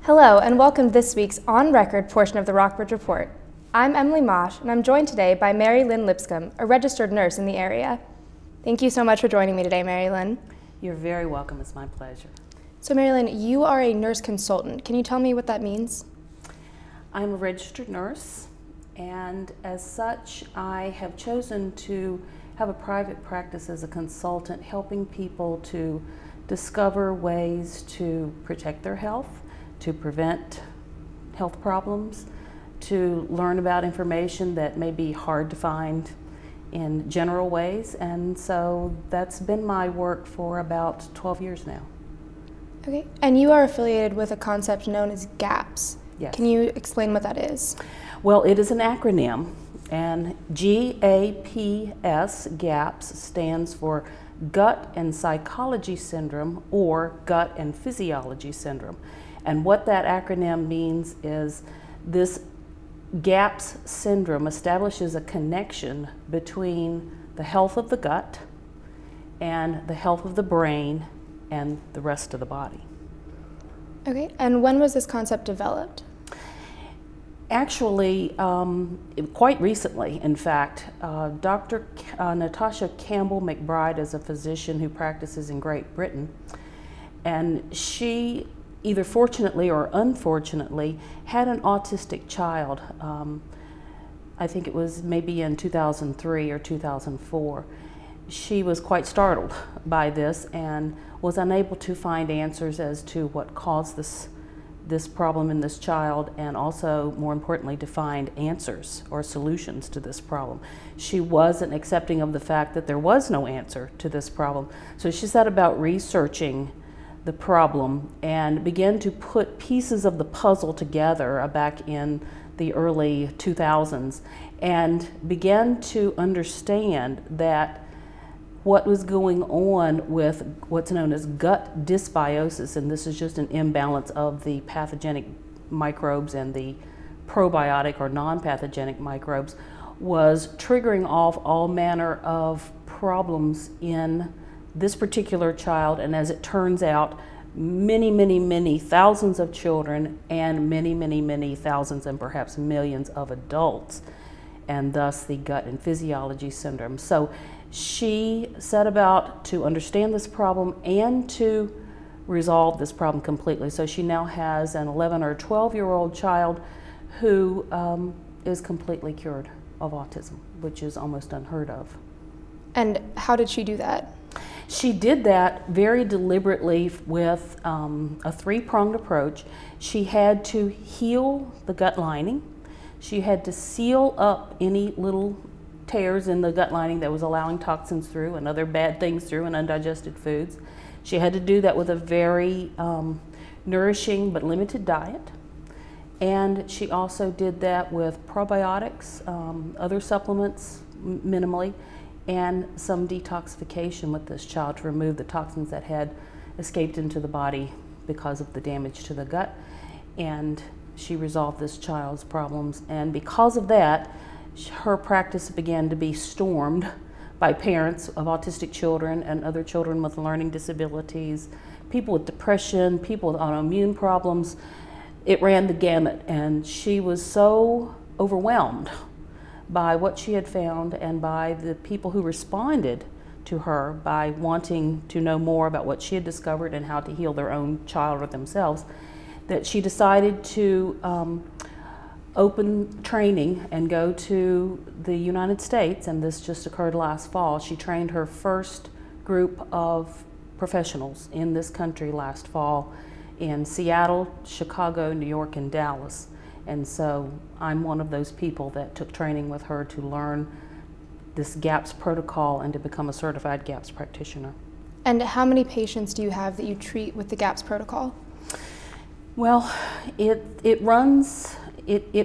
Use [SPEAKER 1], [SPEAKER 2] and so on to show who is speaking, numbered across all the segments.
[SPEAKER 1] Hello, and welcome to this week's On Record portion of the Rockbridge Report. I'm Emily Mosh, and I'm joined today by Mary Lynn Lipscomb, a registered nurse in the area. Thank you so much for joining me today, Mary Lynn.
[SPEAKER 2] You're very welcome. It's my pleasure.
[SPEAKER 1] So, Mary Lynn, you are a nurse consultant. Can you tell me what that means?
[SPEAKER 2] I'm a registered nurse, and as such, I have chosen to have a private practice as a consultant, helping people to discover ways to protect their health, to prevent health problems, to learn about information that may be hard to find in general ways. And so that's been my work for about 12 years now.
[SPEAKER 1] Okay, and you are affiliated with a concept known as GAPS.
[SPEAKER 2] Yes.
[SPEAKER 1] Can you explain what that is?
[SPEAKER 2] Well, it is an acronym, and GAPS, GAPS, stands for Gut and Psychology Syndrome or Gut and Physiology Syndrome. And what that acronym means is this GAPS syndrome establishes a connection between the health of the gut and the health of the brain and the rest of the body.
[SPEAKER 1] Okay, and when was this concept developed?
[SPEAKER 2] Actually, quite recently, in fact. Dr. Natasha Campbell McBride is a physician who practices in Great Britain, and she, either fortunately or unfortunately, had an autistic child. I think it was maybe in 2003 or 2004. She was quite startled by this and was unable to find answers as to what caused this problem in this child, and also, more importantly, to find answers or solutions to this problem. She wasn't accepting of the fact that there was no answer to this problem. So she set about researching the problem and began to put pieces of the puzzle together back in the early 2000s, and began to understand that what was going on with what's known as gut dysbiosis, and this is just an imbalance of the pathogenic microbes and the probiotic or non-pathogenic microbes, was triggering off all manner of problems in this particular child, and as it turns out, many thousands of children and many thousands and perhaps millions of adults, and thus the gut and physiology syndrome. So she set about to understand this problem and to resolve this problem completely. So she now has an 11 or 12-year-old child who is completely cured of autism, which is almost unheard of. And
[SPEAKER 1] how did she do that?
[SPEAKER 2] She did that very deliberately with a three-pronged approach. She had to heal the gut lining. She had to seal up any little tears in the gut lining that was allowing toxins through and other bad things through and undigested foods. She had to do that with a very nourishing but limited diet. And she also did that with probiotics, other supplements minimally, and some detoxification with this child to remove the toxins that had escaped into the body because of the damage to the gut. And she resolved this child's problems, and because of that, her practice began to be stormed by parents of autistic children and other children with learning disabilities, people with depression, people with autoimmune problems. It ran the gamut, and she was so overwhelmed by what she had found and by the people who responded to her by wanting to know more about what she had discovered and how to heal their own child or themselves, that she decided to open training and go to the United States, and this just occurred last fall. She trained her first group of professionals in this country last fall in Seattle, Chicago, New York, and Dallas. And so I'm one of those people that took training with her to learn this GAPS protocol and to become a certified GAPS practitioner.
[SPEAKER 1] And how many patients do you have that you treat with the GAPS protocol?
[SPEAKER 2] Well, it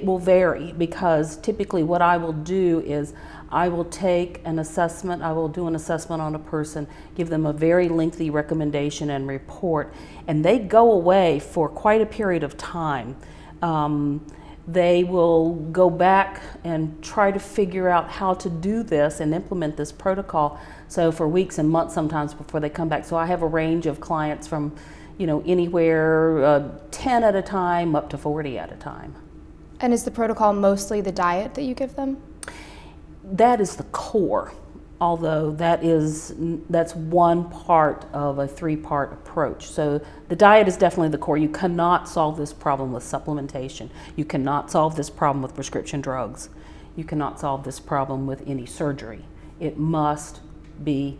[SPEAKER 2] will vary, because typically what I will do is I will take an assessment, I will do an assessment on a person, give them a very lengthy recommendation and report, and they go away for quite a period of time. They will go back and try to figure out how to do this and implement this protocol, so for weeks and months sometimes before they come back. So I have a range of clients from you know, anywhere 10 at a time up to 40 at a time.
[SPEAKER 1] And is the protocol mostly the diet that you give them?
[SPEAKER 2] That is the core, although that's one part of a three-part approach. So the diet is definitely the core. You cannot solve this problem with supplementation. You cannot solve this problem with prescription drugs. You cannot solve this problem with any surgery. It must be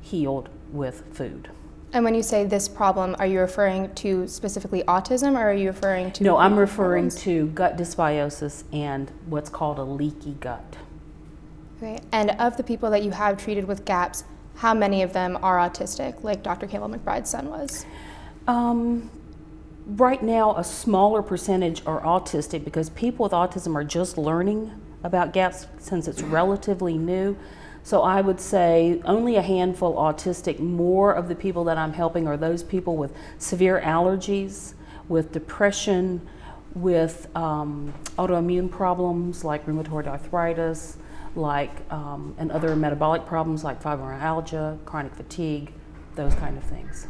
[SPEAKER 2] healed with food.
[SPEAKER 1] And when you say this problem, are you referring to specifically autism, or are you referring to...
[SPEAKER 2] No, I'm referring to gut dysbiosis and what's called a leaky gut.
[SPEAKER 1] Okay. And of the people that you have treated with GAPS, how many of them are autistic, like Dr. Campbell McBride's son was?
[SPEAKER 2] Right now, a smaller percentage are autistic because people with autism are just learning about GAPS since it's relatively new. So I would say only a handful autistic. More of the people that I'm helping are those people with severe allergies, with depression, with autoimmune problems like rheumatoid arthritis, like and other metabolic problems like fibromyalgia, chronic fatigue, those kind of things.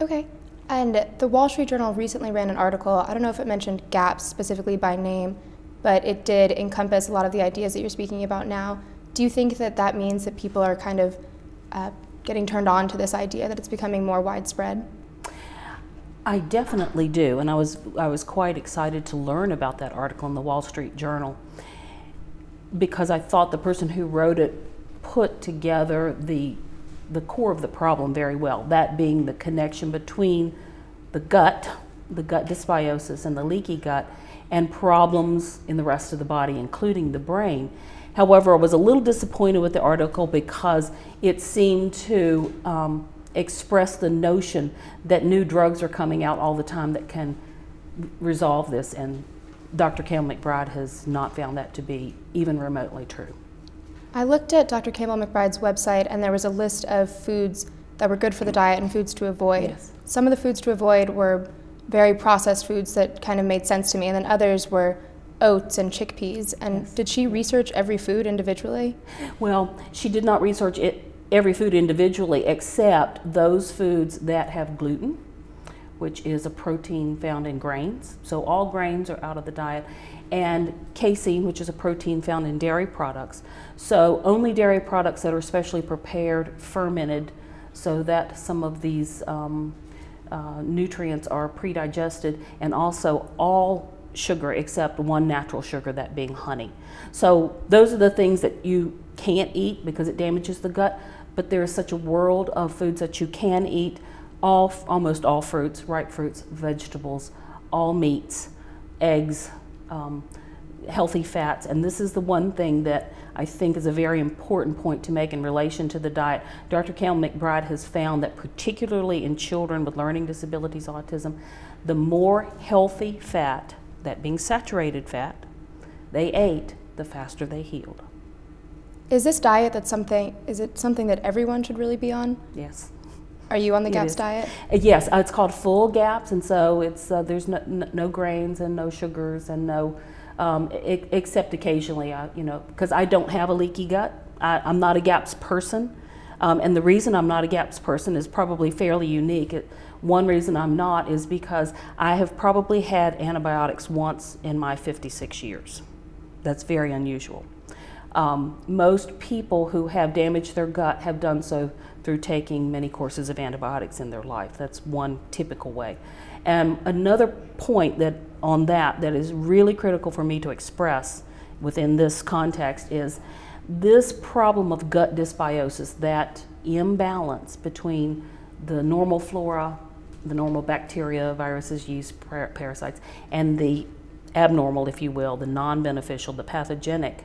[SPEAKER 1] Okay. And the Wall Street Journal recently ran an article, I don't know if it mentioned GAPS specifically by name, but it did encompass a lot of the ideas that you're speaking about now. Do you think that that means that people are kind of getting turned on to this idea, that it's becoming more widespread?
[SPEAKER 2] I definitely do, and I was quite excited to learn about that article in the Wall Street Journal because I thought the person who wrote it put together the core of the problem very well, that being the connection between the gut dysbiosis and the leaky gut, and problems in the rest of the body, including the brain. However, I was a little disappointed with the article because it seemed to express the notion that new drugs are coming out all the time that can resolve this, and Dr. Campbell McBride has not found that to be even remotely true.
[SPEAKER 1] I looked at Dr. Campbell McBride's website, and there was a list of foods that were good for the diet and foods to avoid.
[SPEAKER 2] Yes.
[SPEAKER 1] Some of the foods to avoid were very processed foods that kind of made sense to me, and then others were oats and chickpeas. And
[SPEAKER 2] Yes.
[SPEAKER 1] Did she research every food individually?
[SPEAKER 2] Well, she did not research every food individually except those foods that have gluten, which is a protein found in grains. So all grains are out of the diet. And casein, which is a protein found in dairy products. So only dairy products that are specially prepared, fermented, so that some of these nutrients are pre-digested, and also all sugar except one natural sugar, that being honey. So those are the things that you can't eat because it damages the gut, but there is such a world of foods that you can eat, almost all fruits, ripe fruits, vegetables, all meats, eggs, healthy fats. And this is the one thing that I think is a very important point to make in relation to the diet. Dr. Campbell McBride has found that particularly in children with learning disabilities, autism, the more healthy fat, that being saturated fat, they ate, the faster they healed.
[SPEAKER 1] Is this diet is it something that everyone should really be on?
[SPEAKER 2] Yes.
[SPEAKER 1] Are you on the GAPS diet?
[SPEAKER 2] Yes, it's called full GAPS, and so it's there's no grains and no sugars and no, except occasionally, because I don't have a leaky gut. I'm not a GAPS person, and the reason I'm not a GAPS person is probably fairly unique. One reason I'm not is because I have probably had antibiotics once in my 56 years. That's very unusual. Most people who have damaged their gut have done so through taking many courses of antibiotics in their life. That's one typical way. And another point that is really critical for me to express within this context is this problem of gut dysbiosis, that imbalance between the normal flora, the normal bacteria, viruses, yeast, parasites, and the abnormal, if you will, the non-beneficial, the pathogenic,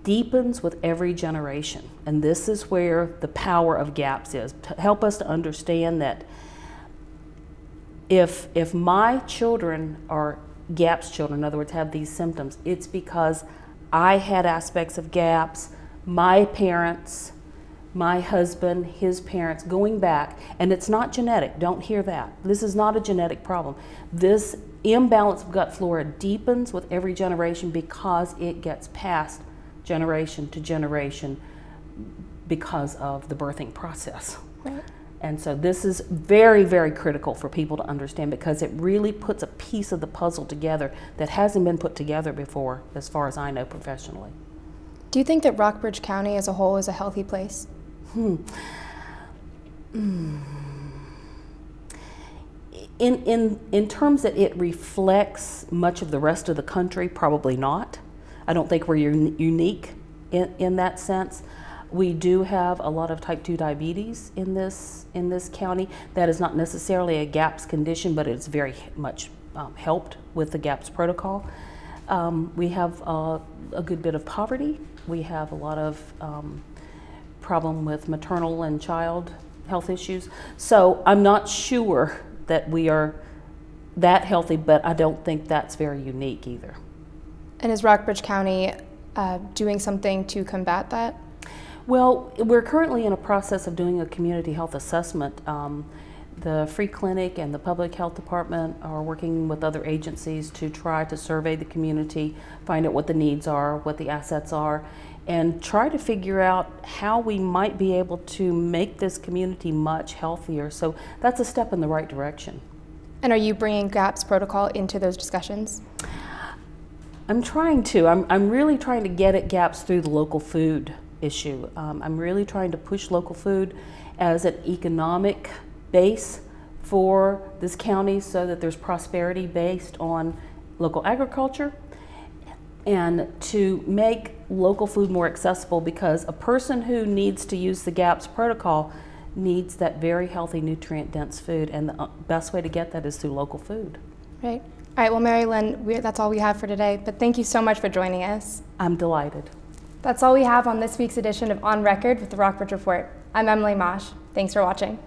[SPEAKER 2] deepens with every generation. And this is where the power of GAPS is, to help us to understand that if my children are GAPS children, in other words, have these symptoms, it's because I had aspects of GAPS, my parents, my husband, his parents, going back, and it's not genetic, don't hear that. This is not a genetic problem. This imbalance of gut flora deepens with every generation because it gets passed generation to generation because of the birthing process.
[SPEAKER 1] Right.
[SPEAKER 2] And so this is very, very critical for people to understand, because it really puts a piece of the puzzle together that hasn't been put together before, as far as I know professionally.
[SPEAKER 1] Do you think that Rockbridge County as a whole is a healthy place?
[SPEAKER 2] In terms that it reflects much of the rest of the country, probably not. I don't think we're unique in that sense. We do have a lot of type 2 diabetes in this county. That is not necessarily a GAPS condition, but it's very much helped with the GAPS protocol. We have a good bit of poverty. We have a lot of problem with maternal and child health issues. So I'm not sure that we are that healthy, but I don't think that's very unique either.
[SPEAKER 1] And is Rockbridge County doing something to combat that?
[SPEAKER 2] Well, we're currently in a process of doing a community health assessment. The Free Clinic and the Public Health Department are working with other agencies to try to survey the community, find out what the needs are, what the assets are, and try to figure out how we might be able to make this community much healthier. So that's a step in the right direction.
[SPEAKER 1] And are you bringing GAPS protocol into those discussions?
[SPEAKER 2] I'm trying to. I'm really trying to get at GAPS through the local food issue. I'm really trying to push local food as an economic base for this county, so that there's prosperity based on local agriculture, and to make local food more accessible, because a person who needs to use the GAPS protocol needs that very healthy, nutrient-dense food, and the best way to get that is through local food.
[SPEAKER 1] Right. All right, well, Mary Lynn, that's all we have for today, but thank you so much for joining us.
[SPEAKER 2] I'm delighted.
[SPEAKER 1] That's all we have on this week's edition of On Record with the Rockbridge Report. I'm Emily Mosh. Thanks for watching.